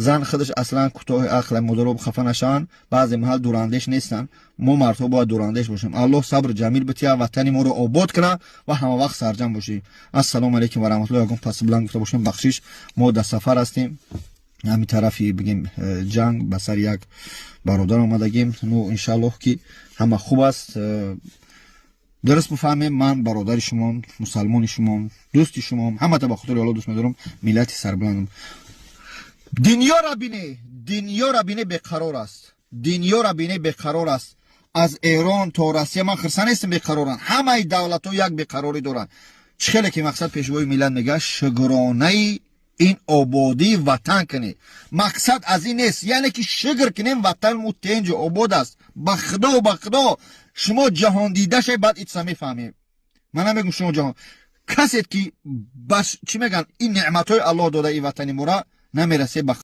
زن خودش اصلا کوتاه عقل، مدرب خفه نشن، بعضی محل دوراندیش نیستن. ما مردها باید دوراندیش باشیم. الله صبر جمیل بتیا، وطن ما رو آباد کنه و همه وقت سرجم باشیم. السلام علیکم و رحمت الله. پس بلند گفته باشیم بخشش ما در سفر هستیم، همین طرفی بگیم جنگ به سر یک برادر آمدگیم. نو انشالله که همه خوب است. درست بفهمیم من برادر شما، مسلمان شما، دوست شما، همه تا به خاطر الله دوست می‌دارم. ملت سربلندم. دنیا را بینه بیقرار است. دنیا را بینه بیقرار است. از ایران تا روسیه من خرسان نیستم بیقرارن. همه دولت‌ها یک بیقراری دارن. چخیلی که مقصد پیشوای ملت میگه شگرانه این آبادی وطن کنی. مقصد از این نیست، یعنی که شگر کنیم وطن مو تنج آباد است. بخدا شما جهان دیده شای بعد ایتسا میفهمیم. من نمیگم شما جهان کسی که بس چی میگن این نعمتهای الله داده این وطن ما را نمیرسه